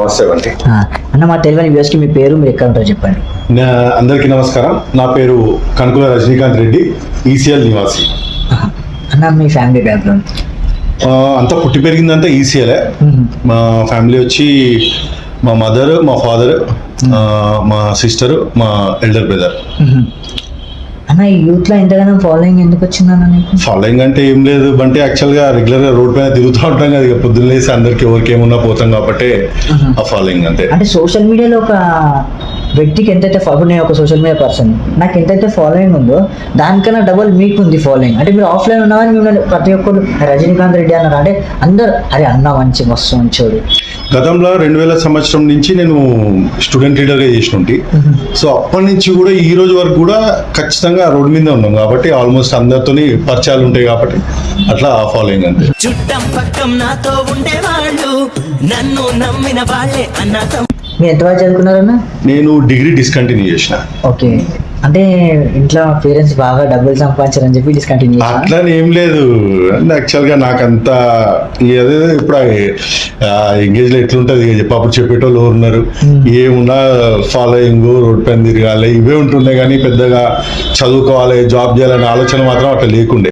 నమస్తే. అన్న మా తెలియని వ్యూస్కి మీ పేరు మీరు ఎక్కడ ఉంటారో చెప్పండి. అందరికీ నమస్కారం. నా పేరు కనుకుల రజనీకాంత్ రెడ్డి, ఈసీఎల్ నివాసి. అన్న మీ ఫ్యామిలీ బ్యాక్గ్రౌండ్? అంతా పుట్టి పెరిగిందంతా ఈసీఎలే. మా ఫ్యామిలీ వచ్చి మా మదర్, మా ఫాదర్, మా సిస్టర్, మా ఎల్డర్ బ్రదర్. అన్న ఈ యూత్లో ఎంతగానో ఫాలోయింగ్ ఎందుకు వచ్చిందన్న నీకు? ఫాలోయింగ్ అంటే ఏం లేదు అంటే యాక్చువల్గా రెగ్యులర్గా రోడ్ పైన తిరుగుతూ ఉంటాం కదా, పొద్దున్న లేసి అందరికి ఎవరికి ఏమున్నా పోతాం కాబట్టి ఆ ఫాలోయింగ్ అంతే. అంటే సోషల్ మీడియాలో ఒక వ్యక్తికి ఎంతైతే నేను ఒక సోషల్ మీడియా పర్సన్, నాకు ఎంతైతే ఫాలోయింగ్ ఉందో దానికన్నా డబుల్ మీకు ఉంది ఫాలోయింగ్. అంటే మీరు ఆఫ్లైన్ ఉన్నామని మిమ్మల్ని ప్రతి ఒక్కరు రజనీకాంత్ రెడ్డి అన్నారు. అంటే అందరు అరే అన్న మంచి మస్తు మంచోడు. గతంలో 2000 సంవత్సరం నుంచి నేను స్టూడెంట్ లీడర్గా చేసినట్టు. సో అప్పటి నుంచి కూడా ఈ రోజు వరకు కూడా ఖచ్చితంగా రోడ్డు మీద ఉన్నాం కాబట్టి ఆల్మోస్ట్ అందరితోని పరిచయాలు ఉంటాయి కాబట్టి అట్లా ఫాలోయింగ్ అంతే. చుట్టం పక్కం నాతో ఉండేవాళ్ళు, నన్ను నమ్మిన వాళ్ళే అన్నతో. మీరు ఎంతవరకు చదువుకున్నారన్న? నేను డిగ్రీ డిస్కంటిన్యూ చేసిన. ఓకే, అంటే ఇంట్లో పేరెంట్స్ బాగా డబ్బులు సంపాదించారని చెప్పి డిస్కంటిన్యూ? అట్లని ఏం లేదు. యాక్చువల్గా నాకంతా అదే ఇప్పుడు ఎంగేజ్లో ఎట్లుంటుంది చెప్పి అప్పుడు చెప్పేటోళ్ళు ఎవరు ఉన్నారు? ఏమున్నా ఫాలోయింగ్, రోడ్ పైన తిరగాలి ఇవే ఉంటుండే కానీ పెద్దగా చదువుకోవాలి, జాబ్ చేయాలనే ఆలోచన మాత్రం అట్లా లేకుండే.